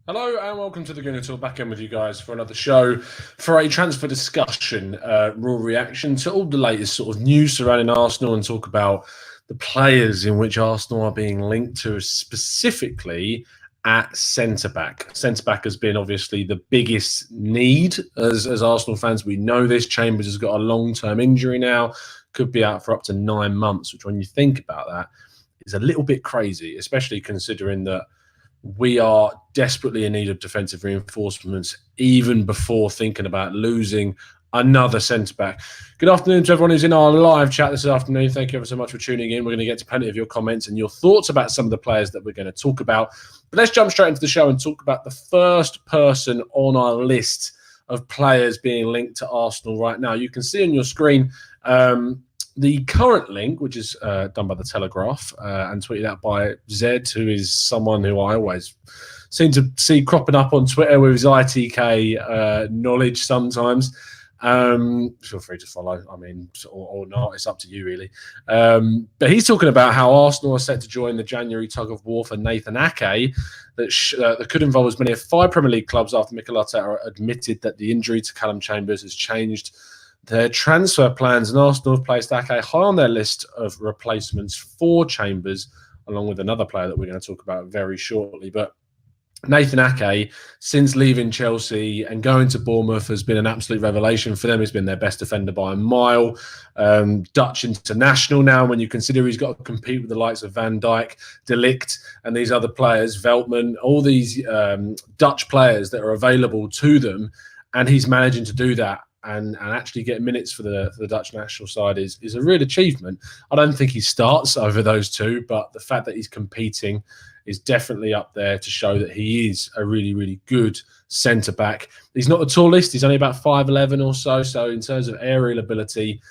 Hello and welcome to the Gooner Talk. Back in with you guys for another show for a transfer discussion, raw reaction to all the latest sort of news surrounding Arsenal and talk about the players in which Arsenal are being linked to, specifically at centre-back. Centre-back has been obviously the biggest need as Arsenal fans. We know this. Chambers has got a long-term injury now, could be out for up to 9 months, which when you think about that is a little bit crazy, especially considering that we are desperately in need of defensive reinforcements even before thinking about losing another centre-back. Good afternoon to everyone who's in our live chat this afternoon. Thank you ever so much for tuning in. We're going to get to plenty of your comments and your thoughts about some of the players that we're going to talk about. But let's jump straight into the show and talk about the first person on our list of players being linked to Arsenal right now. You can see on your screen the current link, which is done by The Telegraph and tweeted out by Zed, who is someone who I always seem to see cropping up on Twitter with his ITK knowledge sometimes. Feel free to follow, or not. It's up to you, really. But he's talking about how Arsenal are set to join the January tug-of-war for Nathan Ake that could involve as many as 5 Premier League clubs after Mikel Arteta admitted that the injury to Callum Chambers has changed their transfer plans, and Arsenal have placed Ake high on their list of replacements for Chambers, along with another player that we're going to talk about very shortly. But Nathan Ake, since leaving Chelsea and going to Bournemouth, has been an absolute revelation for them. He's been their best defender by a mile. Dutch international now, when you consider he's got to compete with the likes of Van Dijk, De Ligt, and these other players, Veltman, all these Dutch players that are available to them, and he's managing to do that. And actually get minutes for the Dutch national side is a real achievement. I don't think he starts over those two, but the fact that he's competing is definitely up there to show that he is a really, really good centre-back. He's not the tallest. He's only about 5'11" or so. So in terms of aerial ability,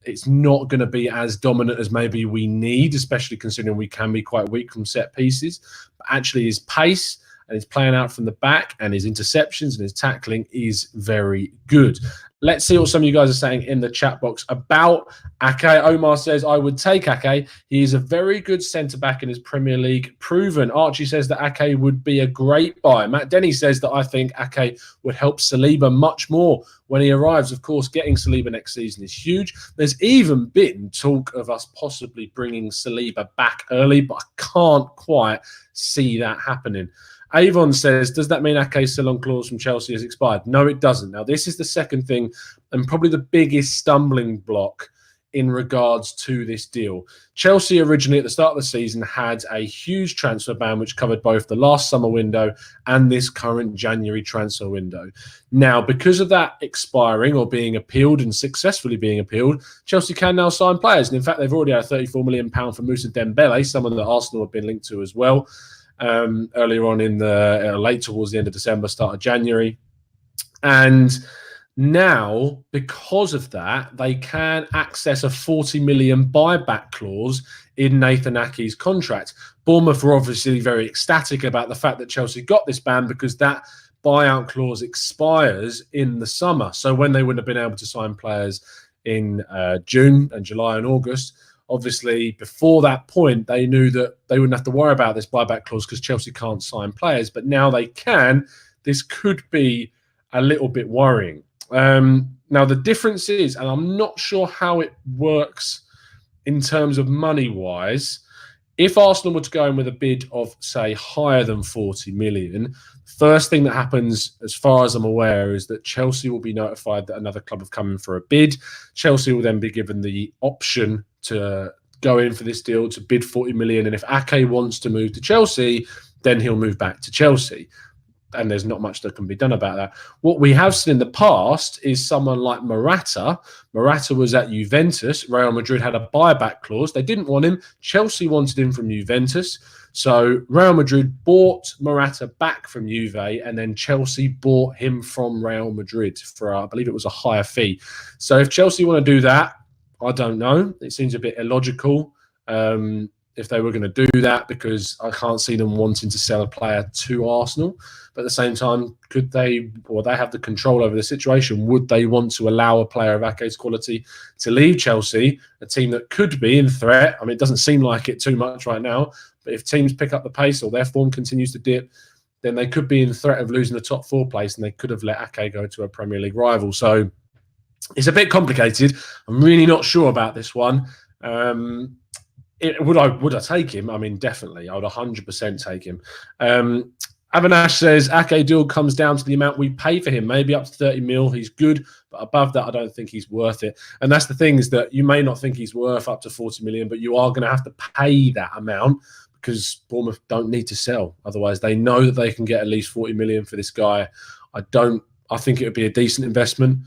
it's not going to be as dominant as maybe we need, especially considering we can be quite weak from set pieces. But actually his pace and his playing out from the back and his interceptions and his tackling is very good. Let's see what some of you guys are saying in the chat box about Ake. Omar says, I would take Ake. He is a very good centre-back in his Premier League proven. Archie says that Ake would be a great buy. Matt Denny says that I think Ake would help Saliba much more when he arrives. Of course, getting Saliba next season is huge. There's even been talk of us possibly bringing Saliba back early, but I can't quite see that happening. Avon says, does that mean Ake's sell-on clause from Chelsea has expired? No, it doesn't. Now, this is the second thing and probably the biggest stumbling block in regards to this deal. Chelsea originally at the start of the season had a huge transfer ban which covered both the last summer window and this current January transfer window. Now, because of that expiring or being appealed and successfully being appealed, Chelsea can now sign players. And in fact, they've already had £34 million for Moussa Dembele, someone that Arsenal have been linked to as well. Earlier on in the late towards the end of December, start of January. And now, because of that, they can access a 40 million buyback clause in Nathan Ake's contract. Bournemouth were obviously very ecstatic about the fact that Chelsea got this ban because that buyout clause expires in the summer. So when they wouldn't have been able to sign players in June and July and August, obviously, before that point, they knew that they wouldn't have to worry about this buyback clause because Chelsea can't sign players. But now they can. This could be a little bit worrying. Now, the difference is, and I'm not sure how it works in terms of money-wise, if Arsenal were to go in with a bid of, say, higher than 40 million, first thing that happens, as far as I'm aware, is that Chelsea will be notified that another club have come in for a bid. Chelsea will then be given the option to go in for this deal to bid 40 million. And if Ake wants to move to Chelsea, then he'll move back to Chelsea. And there's not much that can be done about that. What we have seen in the past is someone like Morata. Morata was at Juventus. Real Madrid had a buyback clause. They didn't want him. Chelsea wanted him from Juventus. So Real Madrid bought Morata back from Juve, and then Chelsea bought him from Real Madrid for, I believe it was a higher fee. So if Chelsea want to do that, I don't know. It seems a bit illogical if they were going to do that, because I can't see them wanting to sell a player to Arsenal. But at the same time, could they, or they have the control over the situation, would they want to allow a player of Ake's quality to leave Chelsea, a team that could be in threat? I mean, it doesn't seem like it too much right now, but if teams pick up the pace or their form continues to dip, then they could be in threat of losing the top 4 place, and they could have let Ake go to a Premier League rival. So it's a bit complicated. I'm really not sure about this one. Would I take him? I mean, definitely. I would 100% take him. Avinash says, Ake deal comes down to the amount we pay for him. Maybe up to 30 mil. He's good, but above that, I don't think he's worth it. And that's the thing, is that you may not think he's worth up to 40 million, but you are going to have to pay that amount, because Bournemouth don't need to sell. Otherwise, they know that they can get at least 40 million for this guy. I think it would be a decent investment.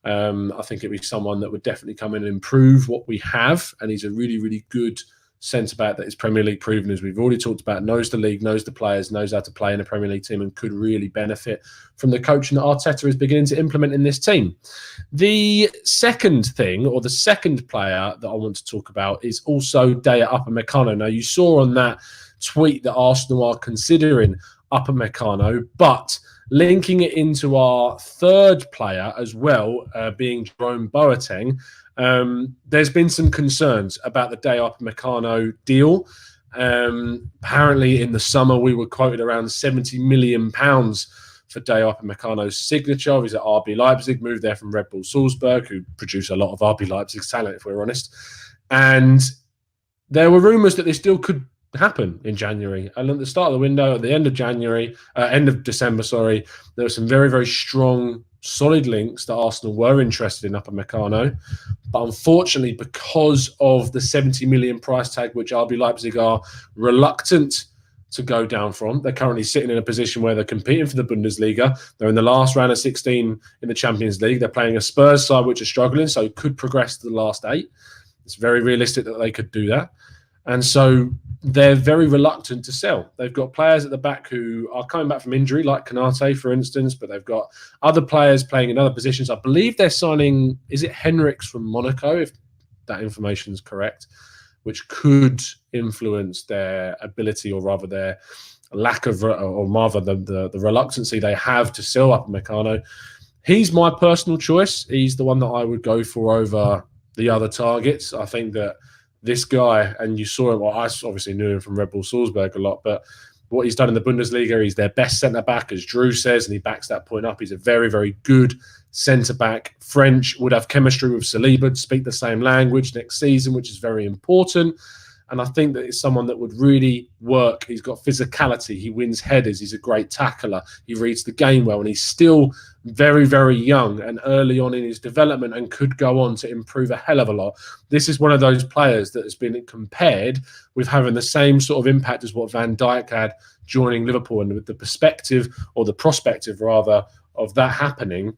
I think it'd be someone that would definitely come in and improve what we have. And he's a really, really good centre-back that is Premier League proven, as we've already talked about, knows the league, knows the players, knows how to play in a Premier League team, and could really benefit from the coaching that Arteta is beginning to implement in this team. The second thing, or the second player that I want to talk about, is also Daya Upamecano. Now, you saw on that tweet that Arsenal are considering Upamecano, but linking it into our third player as well, being Jerome Boateng, there's been some concerns about the Daya Upamecano deal. Apparently, in the summer, we were quoted around £70 million for Daya Upamecano's signature. He's at RB Leipzig, moved there from Red Bull Salzburg, who produce a lot of RB Leipzig's talent, if we're honest. And there were rumours that this deal could happen in January. And at the start of the window, at the end of December, there were some very, very strong, solid links that Arsenal were interested in Upamecano. But unfortunately, because of the 70 million price tag, which RB Leipzig are reluctant to go down from, they're currently sitting in a position where they're competing for the Bundesliga. They're in the last round of 16 in the Champions League. They're playing a Spurs side, which are struggling, so could progress to the last 8. It's very realistic that they could do that. And so they're very reluctant to sell. They've got players at the back who are coming back from injury, like Konate, for instance, but they've got other players playing in other positions. I believe they're signing, is it Henriks from Monaco, if that information is correct, which could influence their ability, or rather their lack of, or rather the reluctancy they have to sell Upamecano. He's my personal choice. He's the one that I would go for over the other targets. I think that this guy, and you saw him, well, I obviously knew him from Red Bull Salzburg a lot, but what he's done in the Bundesliga, he's their best centre-back, as Drew says, and he backs that point up. He's a very, very good centre-back. French, would have chemistry with Saliba, speak the same language next season, which is very important. And I think that it's someone that would really work. He's got physicality. He wins headers. He's a great tackler. He reads the game well. And he's still very, very young and early on in his development, and could go on to improve a hell of a lot. This is one of those players that has been compared with having the same sort of impact as what Van Dijk had joining Liverpool. And with the perspective, or the prospective rather, of that happening,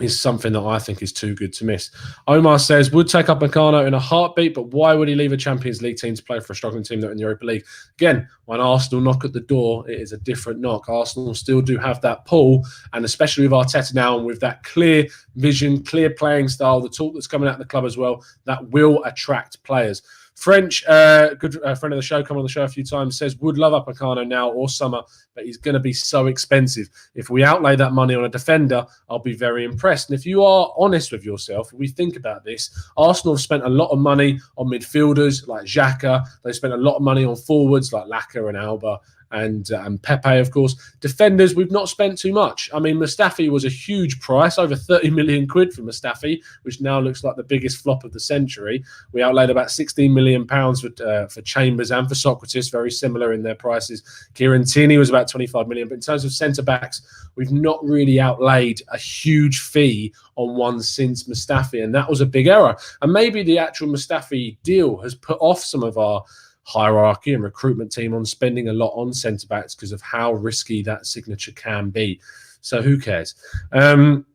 is something that I think is too good to miss. Omar says, would take up Upamecano in a heartbeat, but why would he leave a Champions League team to play for a struggling team that are in the Europa League? Again, when Arsenal knock at the door, it is a different knock. Arsenal still do have that pull, and especially with Arteta now, and with that clear vision, clear playing style, the talk that's coming out of the club as well, that will attract players. French, good friend of the show, come on the show a few times, says, would love Upamecano now or summer, but he's going to be so expensive. If we outlay that money on a defender, I'll be very impressed. And if you are honest with yourself, if we think about this, Arsenal have spent a lot of money on midfielders like Xhaka. They've spent a lot of money on forwards like Laka and Alba, and Pepe, of course. Defenders, we've not spent too much. I mean, Mustafi was a huge price, over 30 million quid for Mustafi, which now looks like the biggest flop of the century. We outlaid about 16 million pounds for Chambers and for Socrates, very similar in their prices. Kieran Tierney was about 25 million, but in terms of centre-backs, we've not really outlaid a huge fee on one since Mustafi, and that was a big error. And maybe the actual Mustafi deal has put off some of our hierarchy and recruitment team on spending a lot on centre-backs because of how risky that signature can be. So who cares? Ben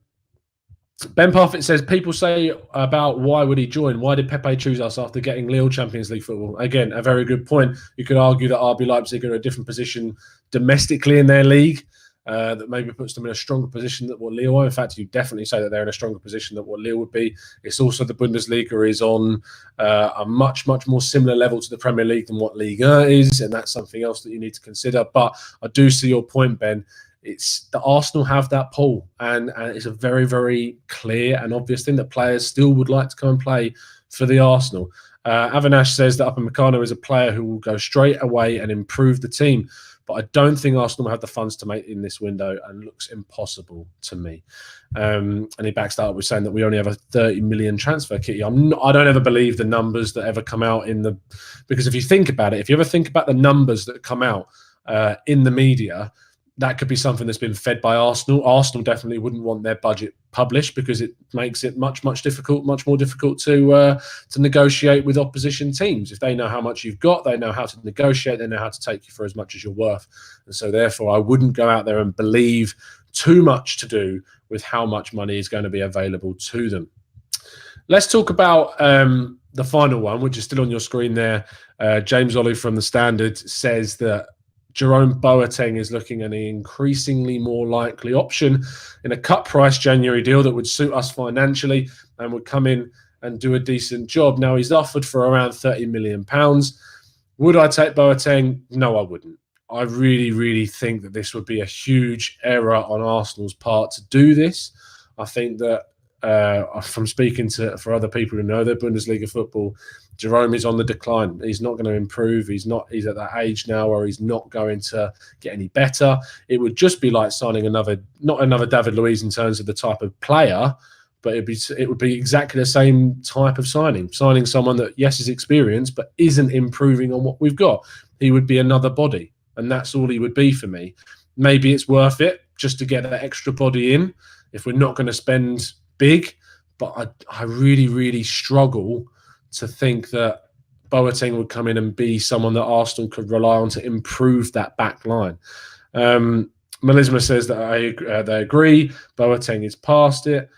Parfitt says, people say about why would he join? Why did Pepe choose us after getting Lille Champions League football? Again, a very good point. You could argue that RB Leipzig are in a different position domestically in their league. That maybe puts them in a stronger position than what Lille are. In fact, you definitely say that they're in a stronger position than what Lille would be. It's also the Bundesliga is on a much, much more similar level to the Premier League than what Liga is, and that's something else that you need to consider. But I do see your point, Ben. It's the Arsenal have that pull, and it's a very, very clear and obvious thing that players still would like to come and play for the Arsenal. Avinash says that Upamecano is a player who will go straight away and improve the team. but I don't think Arsenal have the funds to make in this window, and looks impossible to me. And he backs that up with saying that we only have a 30 million transfer kitty. I don't ever believe the numbers that ever come out because if you think about it, if you ever think about the numbers that come out in the media, that could be something that's been fed by Arsenal. Arsenal definitely wouldn't want their budget published because it makes it much more difficult to negotiate with opposition teams. If they know how much you've got, they know how to negotiate, they know how to take you for as much as you're worth. And so therefore, I wouldn't go out there and believe too much to do with how much money is going to be available to them. Let's talk about the final one, which is still on your screen there. James Ollie from the Standard says that Jerome Boateng is looking at an increasingly more likely option in a cut price January deal that would suit us financially and would come in and do a decent job. Now, he's offered for around £30 million. Would I take Boateng? No, I wouldn't. I really, really think that this would be a huge error on Arsenal's part to do this. I think that from speaking for other people who know their Bundesliga football, Jerome is on the decline. He's not going to improve. He's at that age now where he's not going to get any better. It would just be like signing not another David Luiz in terms of the type of player, but it would be exactly the same type of signing someone that, yes, is experienced, but isn't improving on what we've got. He would be another body, and that's all he would be for me. Maybe it's worth it just to get that extra body in if we're not going to spend big, but I really, really struggle to think that Boateng would come in and be someone that Arsenal could rely on to improve that back line. Melisma says that they agree. Boateng is past it.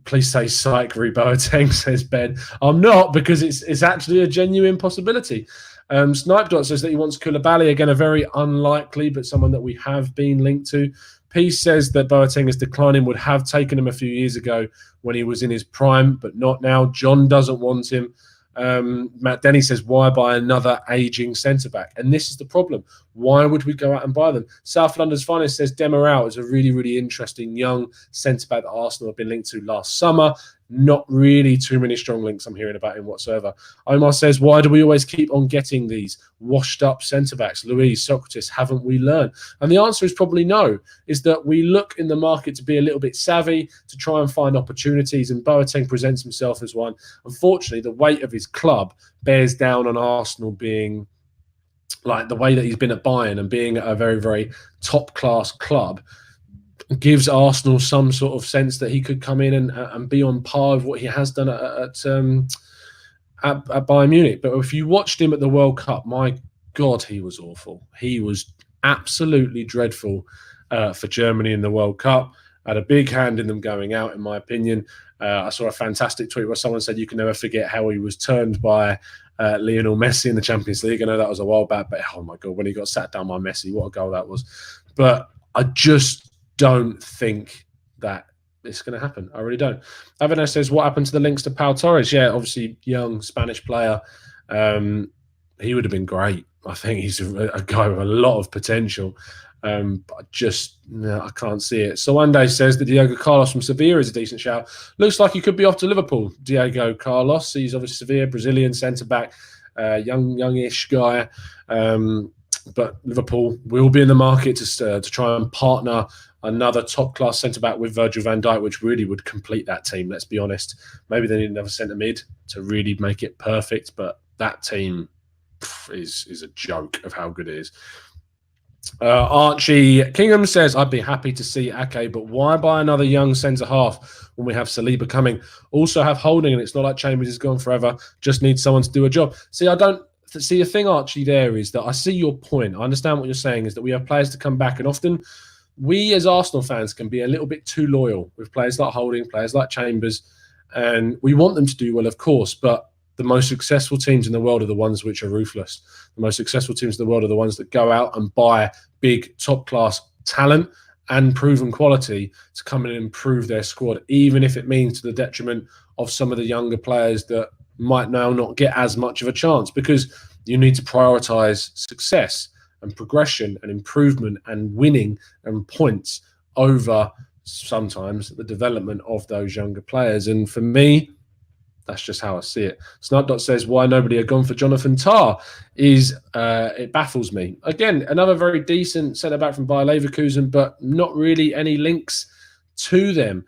Please say psych, Boateng, says Ben. I'm not, because it's actually a genuine possibility. Snipe Dot says that he wants Koulibaly. Again, a very unlikely, but someone that we have been linked to. Peace says that Boateng is declining, would have taken him a few years ago when he was in his prime, but not now. John doesn't want him. Matt Denny says, why buy another aging centre-back? And this is the problem. Why would we go out and buy them? South London's Finest says Demiral is a really, really interesting young centre-back that Arsenal have been linked to last summer. Not really too many strong links I'm hearing about him whatsoever. Omar says, why do we always keep on getting these washed-up centre-backs? Luiz, Socrates, haven't we learned? And the answer is probably no, is that we look in the market to be a little bit savvy, to try and find opportunities, and Boateng presents himself as one. Unfortunately, the weight of his club bears down on Arsenal being like the way that he's been at Bayern and being at a very, very top-class club gives Arsenal some sort of sense that he could come in and be on par with what he has done at Bayern Munich. But if you watched him at the World Cup, my God, he was awful. He was absolutely dreadful for Germany in the World Cup. Had a big hand in them going out, in my opinion. I saw a fantastic tweet where someone said you can never forget how he was turned by Lionel Messi in the Champions League. I know that was a while back, but oh my God, when he got sat down by Messi, what a goal that was. But I just don't think that it's going to happen. I really don't. Avena says, what happened to the links to Pau Torres? Yeah, obviously, young Spanish player. He would have been great. I think he's a guy with a lot of potential. But I can't see it. So one day says that Diego Carlos from Sevilla is a decent shout. Looks like he could be off to Liverpool. Diego Carlos, he's obviously Sevilla, Brazilian centre-back, youngish guy. But Liverpool will be in the market to try and partner another top-class centre-back with Virgil van Dijk, which really would complete that team, let's be honest. Maybe they need another centre-mid to really make it perfect, but that team is a joke of how good it is. Archie Kingham says, I'd be happy to see Ake, but why buy another young centre-half when we have Saliba coming? Also have Holding, and it's not like Chambers is gone forever, just need someone to do a job. See, the thing, Archie, there is that I see your point. I understand what you're saying, is that we have players to come back, and often we as Arsenal fans can be a little bit too loyal with players like Holding, players like Chambers, and we want them to do well, of course, but the most successful teams in the world are the ones which are ruthless. The most successful teams in the world are the ones that go out and buy big top-class talent and proven quality to come in and improve their squad, even if it means to the detriment of some of the younger players that might now not get as much of a chance, because you need to prioritise success and progression and improvement and winning and points over sometimes the development of those younger players. And for me, That's just how I see it. Snipedot says, why nobody had gone for Jonathan Tah is, it baffles me. Again, another very decent centre-back from Bayer Leverkusen, but not really any links to them.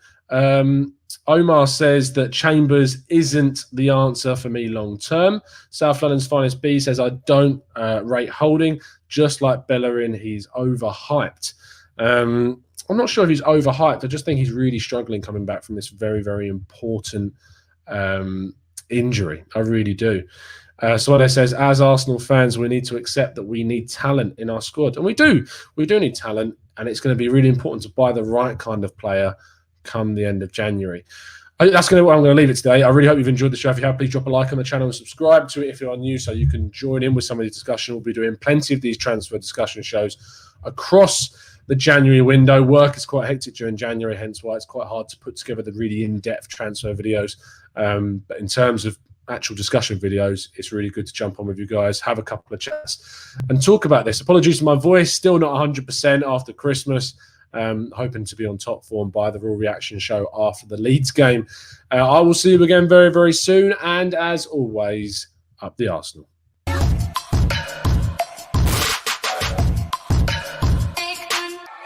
Omar says that Chambers isn't the answer for me long-term. South London's Finest B says, I don't rate Holding. Just like Bellerin, he's overhyped. I'm not sure if he's overhyped. I just think he's really struggling coming back from this very, very important injury. I really do. Someone says, as Arsenal fans, we need to accept that we need talent in our squad. And we do. We do need talent. And it's going to be really important to buy the right kind of player come the end of January. That's what I'm going to leave it today. I really hope you've enjoyed the show. If you have, please drop a like on the channel and subscribe to it if you are new so you can join in with some of the discussion. We'll be doing plenty of these transfer discussion shows across the January window. Work is quite hectic during January, hence why it's quite hard to put together the really in-depth transfer videos. But in terms of actual discussion videos, it's really good to jump on with you guys, have a couple of chats and talk about this. Apologies for my voice, still not 100% after Christmas. Hoping to be on top form by the Raw Reaction show after the Leeds game. I will see you again very, very soon. And as always, up the Arsenal.